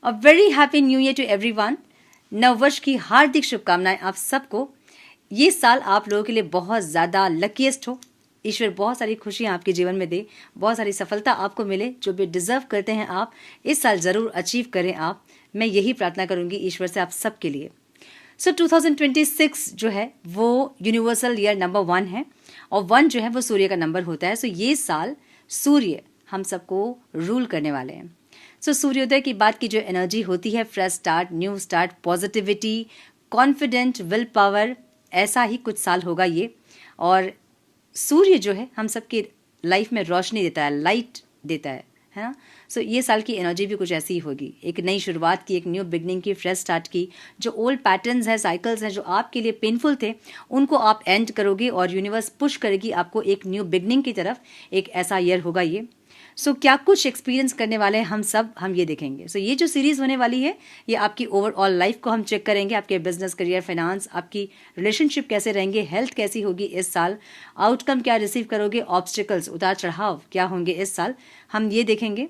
A very happy new year to everyone. नववर्ष की हार्दिक शुभकामनाएं आप सबको। ये साल आप लोगों के लिए बहुत ज़्यादा लकीएस्ट हो। ईश्वर बहुत सारी खुशियां आपके जीवन में दे, बहुत सारी सफलता आपको मिले। जो भी डिजर्व करते हैं आप इस साल ज़रूर अचीव करें आप। मैं यही प्रार्थना करूंगी ईश्वर से आप सबके लिए। सो 2026 जो है वो यूनिवर्सल ईयर नंबर 1 है और 1 जो है वो सूर्य का नंबर होता है। सो ये साल सूर्य हम सबको रूल करने वाले हैं। सो सूर्योदय की बात की जो एनर्जी होती है, fresh start, new start, positivity, confident, will power, ऐसा ही कुछ साल होगा ये। और सूर्य जो है हम सबकी लाइफ में रोशनी देता है, लाइट देता है ना। सो ये साल की एनर्जी भी कुछ ऐसी ही होगी। एक नई शुरुआत की, एक न्यू बिगनिंग की, फ्रेश स्टार्ट की। जो ओल्ड पैटर्न्स हैं, साइकिल्स हैं जो आपके लिए पेनफुल थे, उनको आप एंड करोगे और यूनिवर्स पुश करेगी आपको एक न्यू बिगनिंग की तरफ। एक ऐसा ईयर होगा ये। सो क्या कुछ एक्सपीरियंस करने वाले हैं हम ये देखेंगे। सो ये जो सीरीज होने वाली है ये आपकी ओवरऑल लाइफ को हम चेक करेंगे। आपके बिजनेस, करियर, फाइनेंस, आपकी रिलेशनशिप कैसे रहेंगे, हेल्थ कैसी होगी इस साल, आउटकम क्या रिसीव करोगे, ऑब्स्टिकल्स, उतार चढ़ाव क्या होंगे इस साल, हम ये देखेंगे।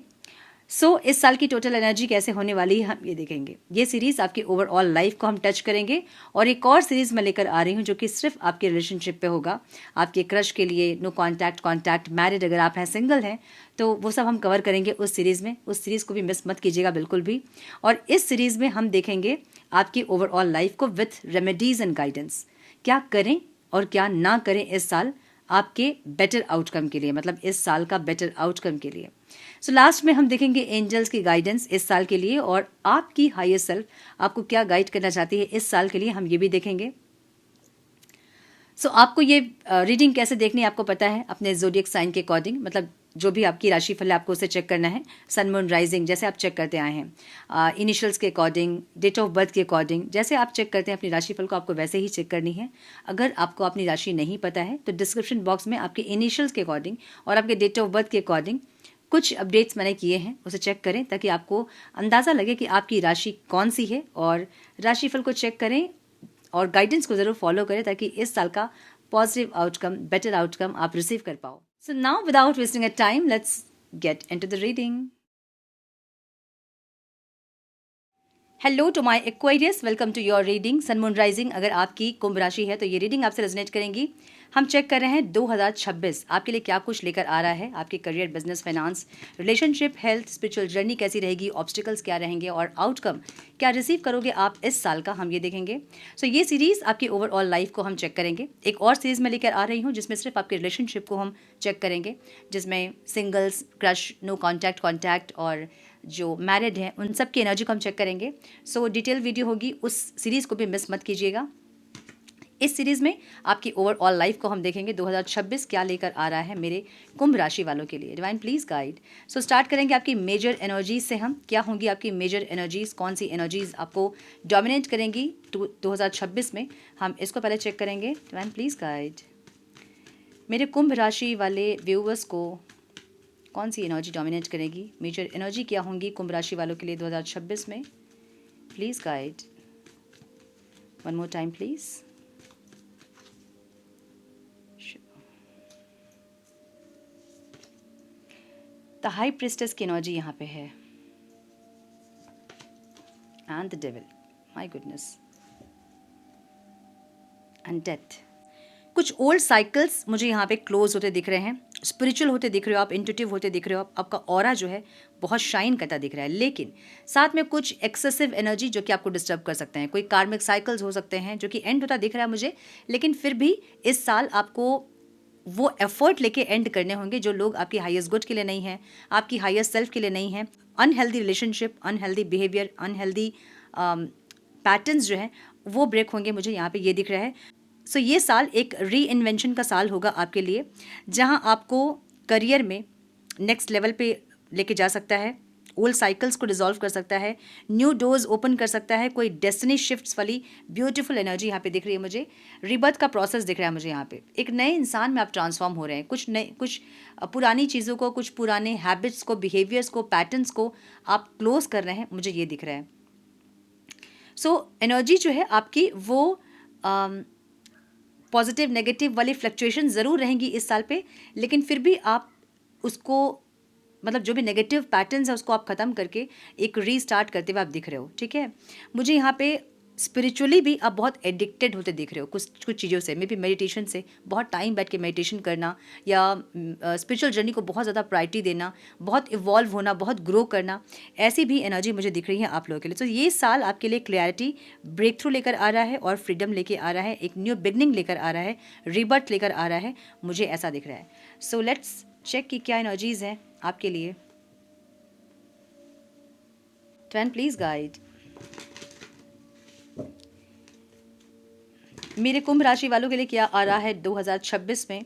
सो इस साल की टोटल एनर्जी कैसे होने वाली है हम ये देखेंगे। ये सीरीज आपकी ओवरऑल लाइफ को हम टच करेंगे। और एक और सीरीज मैं लेकर आ रही हूँ जो कि सिर्फ आपके रिलेशनशिप पे होगा, आपके क्रश के लिए, नो कॉन्टैक्ट, कॉन्टैक्ट, मैरिड अगर आप हैं, सिंगल हैं, तो वो सब हम कवर करेंगे उस सीरीज में। उस सीरीज को भी मिस मत कीजिएगा बिल्कुल भी। और इस सीरीज में हम देखेंगे आपकी ओवरऑल लाइफ को विथ रेमेडीज एंड गाइडेंस। क्या करें और क्या ना करें इस साल आपके बेटर आउटकम के लिए, मतलब इस साल का बेटर आउटकम के लिए। सो लास्ट में हम देखेंगे एंजल्स की गाइडेंस इस साल के लिए और आपकी हायर सेल्फ आपको क्या गाइड करना चाहती है इस साल के लिए, हम ये भी देखेंगे। सो आपको ये रीडिंग कैसे देखनी है आपको पता है, अपने ज़ोडिएक साइन के अकॉर्डिंग, मतलब जो भी आपकी राशिफल है आपको उसे चेक करना है। सन, मून, राइजिंग जैसे आप चेक करते आए हैं, इनिशियल्स के अकॉर्डिंग, डेट ऑफ बर्थ के अकॉर्डिंग, जैसे आप चेक करते हैं अपनी राशिफल को, आपको वैसे ही चेक करनी है। अगर आपको अपनी राशि नहीं पता है तो डिस्क्रिप्शन बॉक्स में आपके इनिशियल्स के अकॉर्डिंग और आपके डेट ऑफ बर्थ के अकॉर्डिंग कुछ अपडेट्स मैंने किए हैं, उसे चेक करें ताकि आपको अंदाज़ा लगे कि आपकी राशि कौन सी है। और राशिफल को चेक करें और गाइडेंस को ज़रूर फॉलो करें ताकि इस साल का पॉजिटिव आउटकम, बेटर आउटकम आप रिसीव कर पाओ। So now without wasting a time, let's get into the reading. Hello to my Aquarius, welcome to your reading. Sun, moon, rising अगर आपकी कुंभ राशि है तो ये रीडिंग आपसे रेजोनेट करेंगी। हम चेक कर रहे हैं 2026 आपके लिए क्या कुछ लेकर आ रहा है। आपके career, business, finance, relationship, health, spiritual journey कैसी रहेगी, ऑब्स्टिकल्स क्या रहेंगे और आउटकम क्या रिसीव करोगे आप इस साल का, हम ये देखेंगे। सो ये सीरीज़ आपकी ओवरऑल लाइफ को हम चेक करेंगे। एक और सीरीज़ में लेकर आ रही हूँ जिसमें सिर्फ आपके रिलेशनशिप को हम चेक करेंगे, जिसमें singles, crush, no contact, contact और जो मैरिड हैं उन सब की एनर्जी को हम चेक करेंगे। सो डिटेल वीडियो होगी, उस सीरीज़ को भी मिस मत कीजिएगा। इस सीरीज़ में आपकी ओवरऑल लाइफ को हम देखेंगे 2026 क्या लेकर आ रहा है मेरे कुंभ राशि वालों के लिए। Divine please guide. So start करेंगे आपकी मेजर एनर्जीज से। हम क्या होंगी आपकी मेजर एनर्जीज, कौन सी एनर्जीज आपको डोमिनेट करेंगी 2026 में, हम इसको पहले चेक करेंगे। डिवाइन प्लीज़ गाइड मेरे कुंभ राशि वाले व्यूवर्स को कौन सी एनर्जी डोमिनेट करेगी, मेजर एनर्जी क्या होंगी कुंभ राशि वालों के लिए 2026 में। Please guide one more time please. The high priestess की एनर्जी यहाँ पे है and the devil, my goodness, and death. कुछ ओल्ड साइकिल्स मुझे यहाँ पे क्लोज होते दिख रहे हैं, स्पिरिचुअल होते दिख रहे हो आप, इंट्यूटिव होते दिख रहे हो आप, आपका ऑरा जो है बहुत शाइन करता दिख रहा है। लेकिन साथ में कुछ एक्सेसिव एनर्जी जो कि आपको डिस्टर्ब कर सकते हैं। कोई कार्मिक साइकिल्स हो सकते हैं जो कि एंड होता दिख रहा है मुझे, लेकिन फिर भी इस साल आपको वो एफर्ट लेके एंड करने होंगे जो लोग आपकी हाईएस्ट गुड के लिए नहीं है, आपकी हाईएस्ट सेल्फ के लिए नहीं है। Unhealthy relationship, unhealthy behaviour, unhealthy patterns जो है वो ब्रेक होंगे, मुझे यहाँ पे ये दिख रहा है। सो ये साल एक री इन्वेंशन का साल होगा आपके लिए, जहाँ आपको करियर में नेक्स्ट लेवल पे लेके जा सकता है, ओल्ड साइकिल्स को डिसॉल्व कर सकता है, न्यू डोर्स ओपन कर सकता है। कोई डेस्टिनी शिफ्ट्स वाली ब्यूटीफुल एनर्जी यहाँ पे दिख रही है मुझे। रिबर्थ का प्रोसेस दिख रहा है मुझे यहाँ पे। एक नए इंसान में आप ट्रांसफॉर्म हो रहे हैं। कुछ पुरानी चीज़ों को, कुछ पुराने हैबिट्स को, बिहेवियर्स को, पैटर्न्स को आप क्लोज कर रहे हैं, मुझे ये दिख रहा है। सो एनर्जी जो है आपकी वो पॉजिटिव नेगेटिव वाली फ्लक्चुएशन ज़रूर रहेंगी इस साल पे, लेकिन फिर भी आप उसको मतलब जो भी नेगेटिव पैटर्न्स है उसको आप ख़त्म करके एक रीस्टार्ट करते हुए आप दिख रहे हो, ठीक है। मुझे यहाँ पे स्पिरिचुअली भी आप बहुत एडिक्टेड होते दिख रहे हो कुछ कुछ चीज़ों से, मे बी मेडिटेशन से, बहुत टाइम बैठ के मेडिटेशन करना या स्पिरिचुअल जर्नी को बहुत ज़्यादा प्रायोरिटी देना, बहुत इवॉल्व होना, बहुत ग्रो करना, ऐसी भी एनर्जी मुझे दिख रही है आप लोगों के लिए। तो ये साल आपके लिए क्लैरिटी, ब्रेक थ्रू लेकर आ रहा है और फ्रीडम लेके आ रहा है, एक न्यू बिगनिंग लेकर आ रहा है, रीबर्थ लेकर आ रहा है, मुझे ऐसा दिख रहा है। सो लेट्स चेक कि क्या एनर्जीज़ हैं आपके लिए। 10 प्लीज़ गाइड। मेरे कुंभ राशि वालों के लिए क्या आ रहा है 2026 में,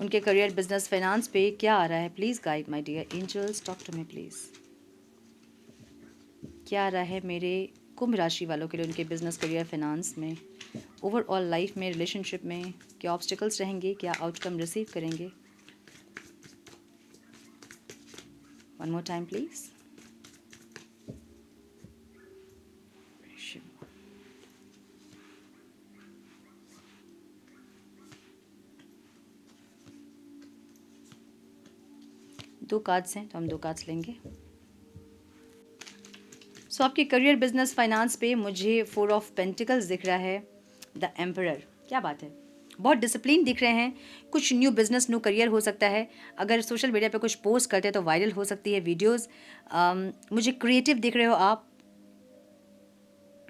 उनके करियर, बिजनेस, फाइनेंस पे क्या आ रहा है? Please guide my dear angels, talk to me please. क्या आ रहा है मेरे कुंभ राशि वालों के लिए उनके बिजनेस, करियर, फाइनेंस में, ओवरऑल लाइफ में, रिलेशनशिप में क्या ऑब्स्टिकल्स रहेंगे, क्या आउटकम रिसीव करेंगे? One more time please. दो कार्ड्स हैं तो हम दो कार्ड्स लेंगे। सो आपके करियर, बिजनेस, फाइनेंस पे मुझे 4 ऑफ पेंटिकल्स दिख रहा है, द एम्परर। क्या बात है, बहुत डिसिप्लिन दिख रहे हैं। कुछ न्यू बिजनेस, न्यू करियर हो सकता है। अगर सोशल मीडिया पे कुछ पोस्ट करते हैं तो वायरल हो सकती है वीडियोस। मुझे क्रिएटिव दिख रहे हो आप,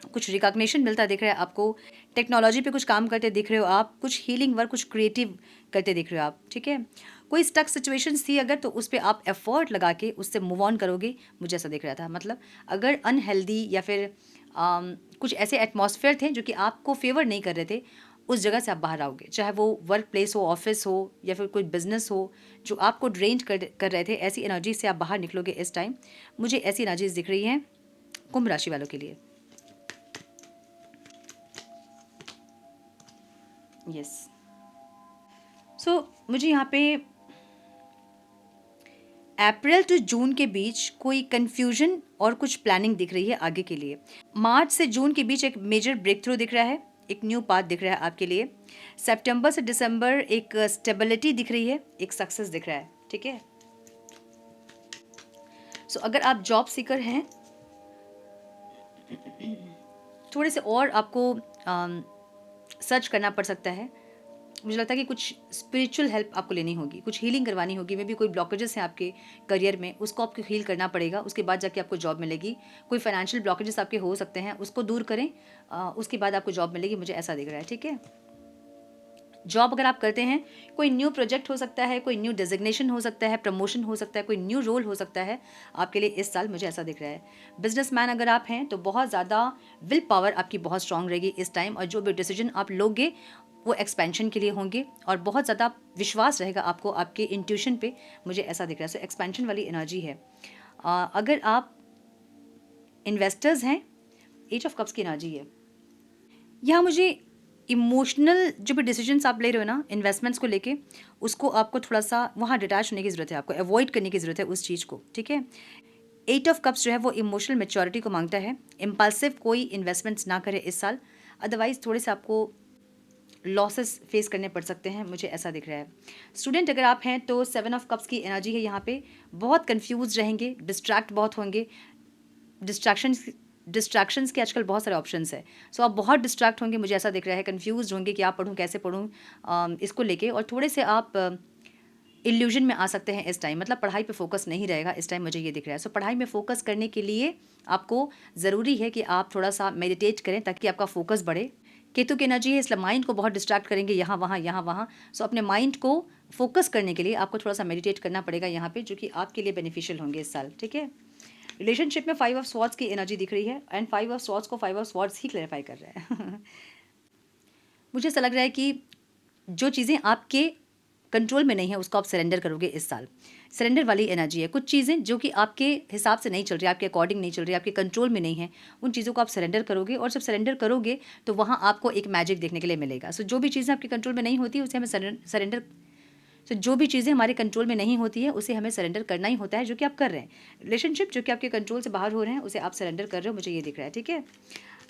कुछ रिकॉग्निशन मिलता दिख रहा है आपको। टेक्नोलॉजी पे कुछ काम करते दिख रहे हो आप, कुछ हीलिंग वर्क, कुछ क्रिएटिव करते दिख रहे हो आप, ठीक है। कोई स्टक सिचुएशन थी अगर, तो उस पर आप एफर्ट लगा के उससे मूव ऑन करोगे, मुझे ऐसा दिख रहा था। मतलब अगर अनहेल्दी या फिर कुछ ऐसे एटमॉस्फेयर थे जो कि आपको फेवर नहीं कर रहे थे, उस जगह से आप बाहर आओगे। चाहे वो वर्क प्लेस हो, ऑफिस हो या फिर कोई बिजनेस हो जो आपको ड्रेन कर रहे थे, ऐसी एनर्जी से आप बाहर निकलोगे इस टाइम। मुझे ऐसी एनर्जीज दिख रही हैं कुंभ राशि वालों के लिए। यस। सो मुझे यहाँ पे अप्रैल टू जून के बीच कोई कंफ्यूजन और कुछ प्लानिंग दिख रही है आगे के लिए। मार्च से जून के बीच एक मेजर ब्रेक थ्रू दिख रहा है, एक न्यू पाथ दिख रहा है आपके लिए। सितंबर से दिसंबर एक स्टेबिलिटी दिख रही है, एक सक्सेस दिख रहा है, ठीक है। सो अगर आप जॉब सीकर हैं, थोड़े से और आपको सर्च करना पड़ सकता है। मुझे लगता है कि कुछ स्पिरिचुअल हेल्प आपको लेनी होगी, कुछ हीलिंग करवानी होगी। मे भी कोई ब्लॉकेजेस हैं आपके करियर में, उसको आपको हील करना पड़ेगा, उसके बाद जाके आपको जॉब मिलेगी। कोई फाइनेंशियल ब्लॉकेजेस आपके हो सकते हैं, उसको दूर करें, उसके बाद आपको जॉब मिलेगी, मुझे ऐसा दिख रहा है, ठीक है। जॉब अगर आप करते हैं, कोई न्यू प्रोजेक्ट हो सकता है, कोई न्यू डेजिग्नेशन हो सकता है, प्रमोशन हो सकता है, कोई न्यू रोल हो सकता है आपके लिए इस साल, मुझे ऐसा दिख रहा है। बिजनेसमैन अगर आप हैं तो बहुत ज़्यादा विल पावर आपकी बहुत स्ट्रांग रहेगी इस टाइम, और जो भी डिसीजन आप लोगे वो एक्सपेंशन के लिए होंगे, और बहुत ज़्यादा विश्वास रहेगा आपको आपके इंट्यूशन पे, मुझे ऐसा दिख रहा है। सो एक्सपेंशन वाली एनर्जी है। अगर आप इन्वेस्टर्स हैं, एज ऑफ कप्स की एनर्जी है। यहाँ मुझे इमोशनल जो भी डिसीजंस आप ले रहे हो ना इन्वेस्टमेंट्स को लेके, उसको आपको थोड़ा सा वहाँ डिटैच होने की ज़रूरत है, आपको अवॉइड करने की ज़रूरत है उस चीज़ को, ठीक है। 8 ऑफ कप्स जो है वो इमोशनल मैच्योरिटी को मांगता है। इम्पल्सिव कोई इन्वेस्टमेंट्स ना करे इस साल, अदरवाइज थोड़े से आपको लॉसेस फेस करने पड़ सकते हैं, मुझे ऐसा दिख रहा है। स्टूडेंट अगर आप हैं तो 7 ऑफ कप्स की एनर्जी है यहाँ पे। बहुत कंफ्यूज रहेंगे, डिस्ट्रैक्ट बहुत होंगे। डिस्ट्रैक्शंस के आजकल बहुत सारे ऑप्शंस है। सो आप बहुत डिस्ट्रैक्ट होंगे, मुझे ऐसा दिख रहा है। कंफ्यूज होंगे कि आप पढ़ूँ, कैसे पढ़ूँ, इसको लेके, और थोड़े से आप इल्यूजन में आ सकते हैं इस टाइम। मतलब पढ़ाई पे फोकस नहीं रहेगा इस टाइम, मुझे ये दिख रहा है। सो पढ़ाई में फोकस करने के लिए आपको ज़रूरी है कि आप थोड़ा सा मेडिटेट करें ताकि आपका फोकस बढ़े। केतु की एनर्जी है, इसलिए माइंड को बहुत डिस्ट्रैक्ट करेंगे यहाँ वहाँ यहाँ वहाँ। सो अपने माइंड को फोकस करने के लिए आपको थोड़ा सा मेडिटेट करना पड़ेगा यहाँ पे, जो कि आपके लिए बेनिफिशियल होंगे इस साल, ठीक है। रिलेशनशिप में 5 ऑफ स्वॉर्ड्स की एनर्जी दिख रही है, एंड 5 ऑफ स्वॉर्ड्स को 5 ऑफ स्वॉर्ड्स ही क्लैरिफाई कर रहा है। मुझे ऐसा लग रहा है कि जो चीज़ें आपके कंट्रोल में नहीं है उसको आप सरेंडर करोगे इस साल। सरेंडर वाली एनर्जी है। कुछ चीज़ें जो कि आपके हिसाब से नहीं चल रही, आपके अकॉर्डिंग नहीं चल रही, आपके कंट्रोल में नहीं है, उन चीज़ों को आप सरेंडर करोगे, और जब सरेंडर करोगे तो वहाँ आपको एक मैजिक देखने के लिए मिलेगा। सो जो भी चीज़ें आपके कंट्रोल में नहीं होती उसे हमें सरेंडर तो जो भी चीज़ें हमारे कंट्रोल में नहीं होती है उसे हमें सरेंडर करना ही होता है, जो कि आप कर रहे हैं। रिलेशनशिप जो कि आपके कंट्रोल से बाहर हो रहे हैं उसे आप सरेंडर कर रहे हो, मुझे ये दिख रहा है, ठीक है।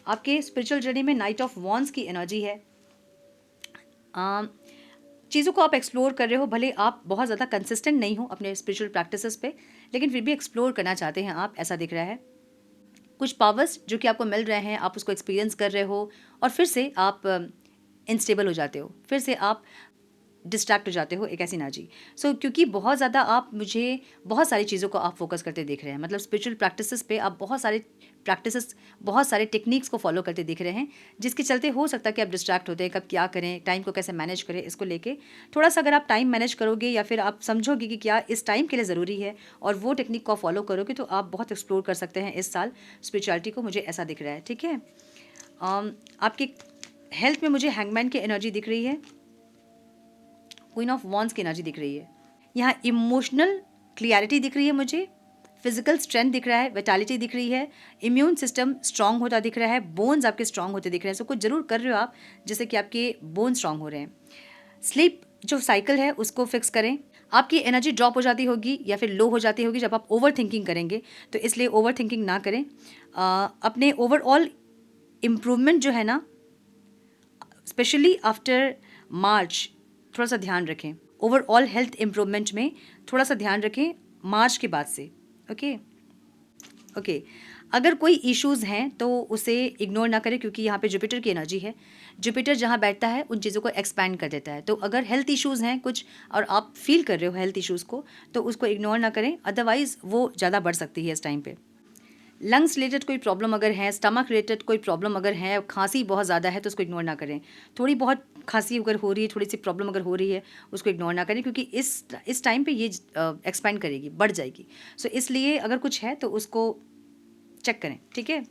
आपके स्पिरिचुअल जर्नी में नाइट ऑफ वॉन्ड्स की एनर्जी है। चीज़ों को आप एक्सप्लोर कर रहे हो, भले आप बहुत ज़्यादा कंसिस्टेंट नहीं हो अपने स्पिरिचुअल प्रैक्टिसेस पे, लेकिन फिर भी एक्सप्लोर करना चाहते हैं आप, ऐसा दिख रहा है। कुछ पावर्स जो कि आपको मिल रहे हैं, आप उसको एक्सपीरियंस कर रहे हो और फिर से आप इनस्टेबल हो जाते हो, फिर से आप डिस्ट्रैक्ट हो जाते हो, एक ऐसी एनर्जी। क्योंकि बहुत ज़्यादा आप मुझे बहुत सारी चीज़ों को आप फोकस करते दिख रहे हैं, मतलब स्पिरिचुअल प्रैक्टिसेस पे आप बहुत सारे टेक्निक्स को फॉलो करते दिख रहे हैं, जिसके चलते हो सकता है कि आप डिस्ट्रैक्ट होते हैं, कब क्या करें, टाइम को कैसे मैनेज करें, इसको लेके थोड़ा सा अगर आप टाइम मैनेज करोगे या फिर आप समझोगे कि क्या इस टाइम के लिए ज़रूरी है और वो टेक्निक को फॉलो करोगे, तो आप बहुत एक्सप्लोर कर सकते हैं इस साल स्पिरिचुअलिटी को, मुझे ऐसा दिख रहा है। ठीक है, आपकी हेल्थ में मुझे हैंगमैन की एनर्जी दिख रही है, क्वीन ऑफ वॉन्ड्स की एनर्जी दिख रही है। यहाँ इमोशनल क्लियरिटी दिख रही है मुझे, फिजिकल स्ट्रेंथ दिख रहा है, विटालिटी दिख रही है, इम्यून सिस्टम स्ट्रांग होता दिख रहा है, बोन्स आपके स्ट्रांग होते दिख रहे हैं। सो कुछ जरूर कर रहे हो आप जिससे कि आपके बोन स्ट्रांग हो रहे हैं। स्लीप जो साइकिल है उसको फिक्स करें। आपकी एनर्जी ड्रॉप हो जाती होगी या फिर लो हो जाती होगी जब आप ओवर थिंकिंग करेंगे, तो इसलिए ओवर थिंकिंग ना करें। अपने ओवरऑल इम्प्रूवमेंट जो है ना, स्पेशली आफ्टर मार्च, थोड़ा सा ध्यान रखें। ओवरऑल हेल्थ इम्प्रूवमेंट में थोड़ा सा ध्यान रखें मार्च के बाद से। ओके, अगर कोई इश्यूज़ हैं तो उसे इग्नोर ना करें, क्योंकि यहाँ पे जुपिटर की एनर्जी है। जुपिटर जहाँ बैठता है उन चीज़ों को एक्सपैंड कर देता है। तो अगर हेल्थ इश्यूज़ हैं कुछ और आप फील कर रहे हो हेल्थ इश्यूज़ को, तो उसको इग्नोर ना करें, अदरवाइज़ वो ज़्यादा बढ़ सकती है इस टाइम पे। लंग्स रिलेटेड कोई प्रॉब्लम अगर है, स्टमक रिलेटेड कोई प्रॉब्लम अगर है, खांसी बहुत ज़्यादा है तो उसको इग्नोर ना करें। थोड़ी बहुत खांसी अगर हो रही है, थोड़ी सी प्रॉब्लम अगर हो रही है, उसको इग्नोर ना करें, क्योंकि इस टाइम पे ये एक्सपेंड करेगी, बढ़ जाएगी। इसलिए अगर कुछ है तो उसको चेक करें। ठीक है,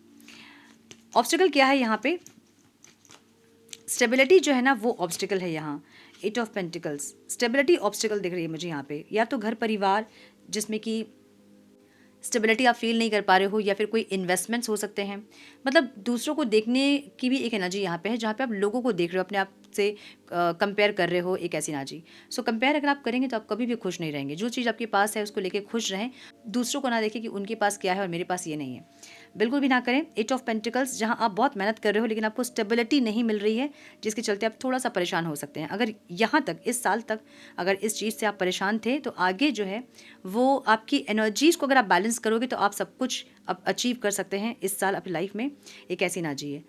ऑब्स्टिकल क्या है यहाँ पे? स्टेबिलिटी जो है ना वो ऑब्स्टिकल है यहाँ। 8 ऑफ पेंटिकल्स, स्टेबिलिटी ऑब्स्टिकल दिख रही है मुझे यहाँ पे। या तो घर परिवार जिसमें कि स्टेबिलिटी आप फील नहीं कर पा रहे हो, या फिर कोई इन्वेस्टमेंट्स हो सकते हैं। मतलब दूसरों को देखने की भी एक एनर्जी यहाँ पे है, जहाँ पे आप लोगों को देख रहे हो, अपने आप से कंपेयर कर रहे हो, एक ऐसी एनर्जी। कंपेयर अगर आप करेंगे तो आप कभी भी खुश नहीं रहेंगे। जो चीज़ आपके पास है उसको लेके खुश रहें, दूसरों को ना देखें कि उनके पास क्या है और मेरे पास ये नहीं है, बिल्कुल भी ना करें। 8 ऑफ पेंटिकल्स, जहाँ आप बहुत मेहनत कर रहे हो लेकिन आपको स्टेबिलिटी नहीं मिल रही है, जिसके चलते आप थोड़ा सा परेशान हो सकते हैं। अगर यहाँ तक, इस साल तक अगर इस चीज़ से आप परेशान थे, तो आगे जो है वो आपकी एनर्जीज़ को अगर आप बैलेंस करोगे तो आप सब कुछ अब अचीव कर सकते हैं इस साल अपनी लाइफ में, एक ऐसी एनर्जी है।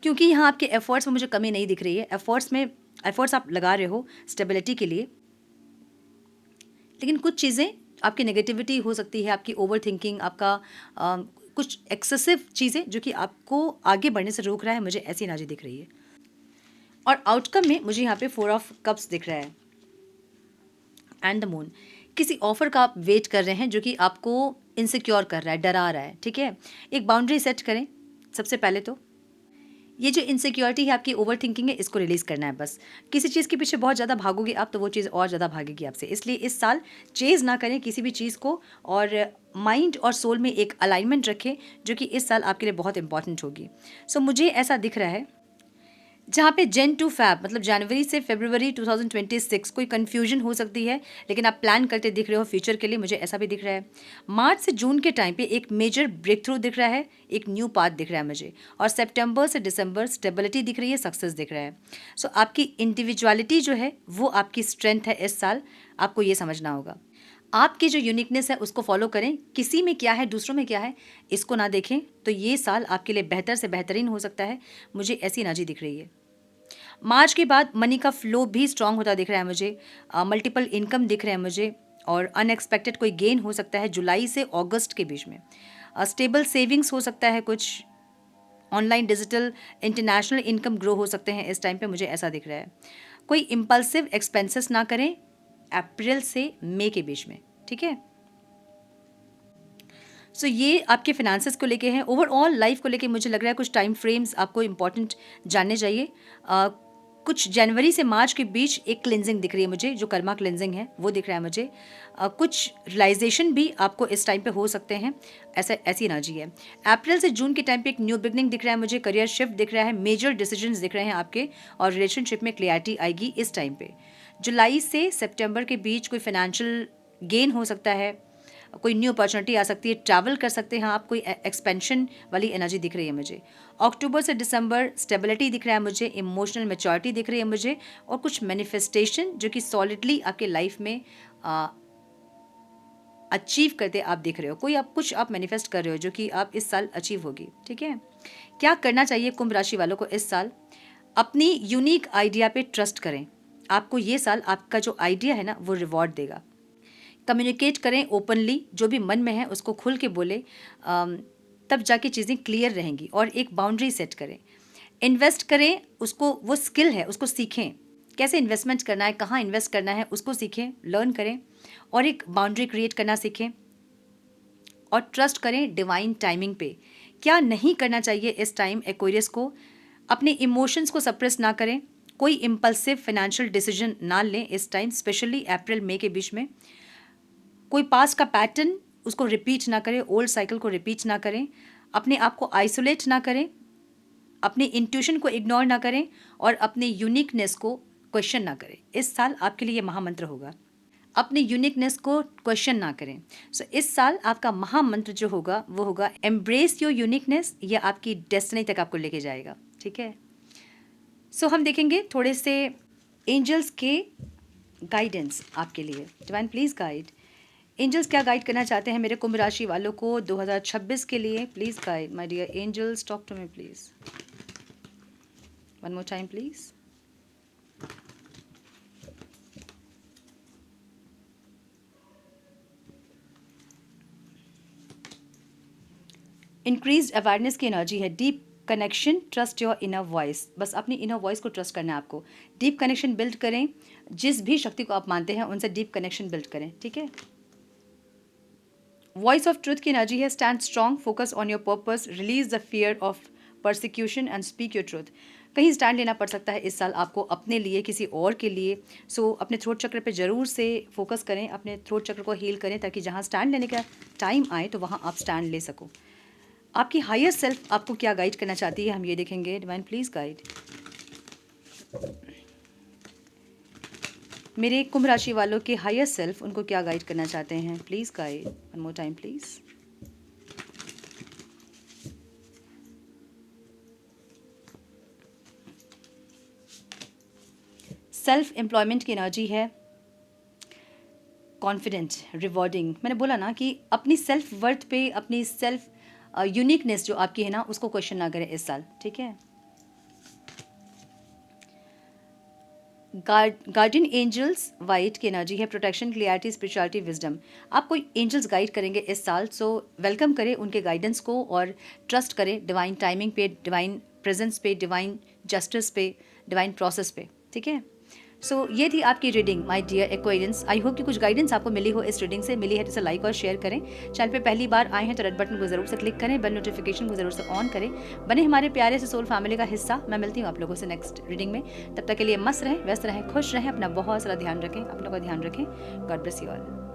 क्योंकि यहाँ आपके एफर्ट्स में मुझे कमी नहीं दिख रही है। एफर्ट्स आप लगा रहे हो स्टेबिलिटी के लिए, लेकिन कुछ चीज़ें आपकी नेगेटिविटी हो सकती है, आपकी ओवर थिंकिंग, आपका कुछ एक्सेसिव चीज़ें जो कि आपको आगे बढ़ने से रोक रहा है, मुझे ऐसी एनर्जी दिख रही है। और आउटकम में मुझे यहाँ पे 4 ऑफ कप्स दिख रहा है एंड द मून। किसी ऑफर का आप वेट कर रहे हैं जो कि आपको इनसिक्योर कर रहा है, डरा रहा है। ठीक है, एक बाउंड्री सेट करें। सबसे पहले तो ये जो इनसिक्योरिटी है, आपकी ओवर थिंकिंग है, इसको रिलीज़ करना है बस। किसी चीज़ के पीछे बहुत ज़्यादा भागोगे आप तो वो चीज़ और ज़्यादा भागेगी आपसे। इसलिए इस साल चेज़ ना करें किसी भी चीज़ को, और माइंड और सोल में एक अलाइनमेंट रखें जो कि इस साल आपके लिए बहुत इंपॉर्टेंट होगी। मुझे ऐसा दिख रहा है जहाँ पे जन टू फैब, मतलब जनवरी से फरवरी 2026 कोई कन्फ्यूजन हो सकती है, लेकिन आप प्लान करते दिख रहे हो फ्यूचर के लिए, मुझे ऐसा भी दिख रहा है। मार्च से जून के टाइम पे एक मेजर ब्रेक थ्रू दिख रहा है, एक न्यू पाथ दिख रहा है मुझे। और सितंबर से दिसंबर स्टेबिलिटी दिख रही है, सक्सेस दिख रहा है। आपकी इंडिविजुअलिटी जो है वो आपकी स्ट्रेंथ है इस साल, आपको ये समझना होगा। आपकी जो यूनिकनेस है उसको फॉलो करें, किसी में क्या है दूसरों में क्या है इसको ना देखें, तो ये साल आपके लिए बेहतर से बेहतरीन हो सकता है, मुझे ऐसी एनर्जी दिख रही है। मार्च के बाद मनी का फ्लो भी स्ट्रांग होता दिख रहा है मुझे, मल्टीपल इनकम दिख रहे हैं मुझे, और अनएक्सपेक्टेड कोई गेन हो सकता है जुलाई से अगस्त के बीच में। स्टेबल सेविंग्स हो सकता है, कुछ online digital international income grow हो सकते हैं इस टाइम पे, मुझे ऐसा दिख रहा है। कोई इम्पल्सिव एक्सपेंसेस ना करें अप्रैल से मई के बीच में। ठीक है, ये आपके फिनेंसेस को लेके हैं। ओवरऑल लाइफ को लेके मुझे लग रहा है कुछ टाइम फ्रेम्स आपको इंपॉर्टेंट जानने चाहिए। कुछ जनवरी से मार्च के बीच एक क्लिनजिंग दिख रही है मुझे, जो कर्मा क्लिनजिंग है वो दिख रहा है मुझे। कुछ रियलाइजेशन भी आपको इस टाइम पे हो सकते हैं, ऐसी एनर्जी है। अप्रैल से जून के टाइम पे एक न्यू बिगनिंग दिख रहा है मुझे, करियर शिफ्ट दिख रहा है, मेजर डिसीजंस दिख रहे हैं आपके, और रिलेशनशिप में क्लियरिटी आएगी इस टाइम पे। जुलाई से सितंबर के बीच कोई फाइनेंशियल गेन हो सकता है, कोई न्यू अपॉर्चुनिटी आ सकती है, ट्रैवल कर सकते हैं आप, कोई एक्सपेंशन वाली एनर्जी दिख रही है मुझे। अक्टूबर से दिसंबर स्टेबिलिटी दिख रहा है मुझे, इमोशनल मैच्योरिटी दिख रही है मुझे, और कुछ मैनिफेस्टेशन जो कि सॉलिडली आपके लाइफ में अचीव करते आप दिख रहे हो। कोई आप कुछ आप मैनिफेस्ट कर रहे हो जो कि आप इस साल अचीव होगी, ठीक है। क्या करना चाहिए कुंभ राशि वालों को इस साल? अपनी यूनिक आइडिया पे ट्रस्ट करें। आपको ये साल आपका जो आइडिया है ना वो रिवॉर्ड देगा। कम्युनिकेट करें ओपनली, जो भी मन में है उसको खुल के बोले, तब जाके चीज़ें क्लियर रहेंगी। और एक बाउंड्री सेट करें। इन्वेस्ट करें, उसको वो स्किल है उसको सीखें, कैसे इन्वेस्टमेंट करना है, कहाँ इन्वेस्ट करना है उसको सीखें, लर्न करें और एक बाउंड्री क्रिएट करना सीखें। और ट्रस्ट करें डिवाइन टाइमिंग पे। क्या नहीं करना चाहिए इस टाइम एक्वेरियस को? अपने इमोशंस को सप्रेस ना करें, कोई इम्पल्सिव फाइनेंशियल डिसीजन ना लें इस टाइम, स्पेशली अप्रैल मई के बीच में। कोई पास्ट का पैटर्न उसको रिपीट ना करें, ओल्ड साइकिल को रिपीट ना करें, अपने आप को आइसोलेट ना करें, अपने इंट्यूशन को इग्नोर ना करें और अपने यूनिकनेस को क्वेश्चन ना करें। इस साल आपके लिए ये महामंत्र होगा, अपने यूनिकनेस को क्वेश्चन ना करें। सो इस साल आपका महामंत्र जो होगा वो होगा एम्ब्रेस योर यूनिकनेस। ये आपकी डेस्टिनी तक आपको लेके जाएगा, ठीक है। सो हम देखेंगे थोड़े से एंजल्स के गाइडेंस आपके लिए। डिवाइन प्लीज़ गाइड, एंजल्स क्या गाइड करना चाहते हैं मेरे कुंभ राशि वालों को 2026 के लिए? Please guide my dear angels, talk to me please. One more time please. Increased awareness की एनर्जी है, deep connection, trust your inner voice. बस अपनी इनर वॉइस को ट्रस्ट करना है आपको। डीप कनेक्शन बिल्ड करें, जिस भी शक्ति को आप मानते हैं उनसे डीप कनेक्शन बिल्ड करें, ठीक है। वॉइस ऑफ ट्रूथ की एनर्जी है, stand strong, focus on your purpose, release the fear of persecution and speak your truth. कहीं स्टैंड लेना पड़ सकता है इस साल आपको अपने लिए, किसी और के लिए। सो अपने थ्रोट चक्र पे ज़रूर से फोकस करें, अपने थ्रोट चक्र को हील करें, ताकि जहाँ स्टैंड लेने का टाइम आए तो वहाँ आप स्टैंड ले सको। आपकी हायर सेल्फ आपको क्या गाइड करना चाहती है हम ये देखेंगे। डिवाइन प्लीज़ गाइड मेरे कुंभ राशि वालों के हायर सेल्फ, उनको क्या गाइड करना चाहते हैं? Please guide, one more time please. Self employment की एनर्जी है, कॉन्फिडेंट, रिवॉर्डिंग। मैंने बोला ना कि अपनी सेल्फ वर्थ पे, अपनी सेल्फ यूनिकनेस जो आपकी है ना उसको क्वेश्चन ना करें इस साल, ठीक है। गार्डियन एंजल्स वाइट की एनर्जी है, प्रोटेक्शन, क्लियरिटी, स्पिरिचुअलिटी, विजडम। आपको एंजल्स गाइड करेंगे इस साल। सो वेलकम करें उनके गाइडेंस को और ट्रस्ट करें डिवाइन टाइमिंग पे, डिवाइन प्रेजेंस पे, डिवाइन जस्टिस पे, डिवाइन प्रोसेस पे, ठीक है। सो ये थी आपकी reading my dear Aquarians. I hope कि कुछ गाइडेंस आपको मिली हो इस रीडिंग से। मिली है तो इसे लाइक और शेयर करें। चैनल पे पहली बार आए हैं तो रेड बटन को जरूर से क्लिक करें, बेल नोटिफिकेशन को जरूर से ऑन करें, बने हमारे प्यारे से सोल फैमिली का हिस्सा। मैं मिलती हूँ आप लोगों से नेक्स्ट रीडिंग में। तब तक के लिए मस्त रहें, व्यस्त रहें, खुश रहें, अपना बहुत सारा ध्यान रखें, अपनों का ध्यान रखें। God bless you all.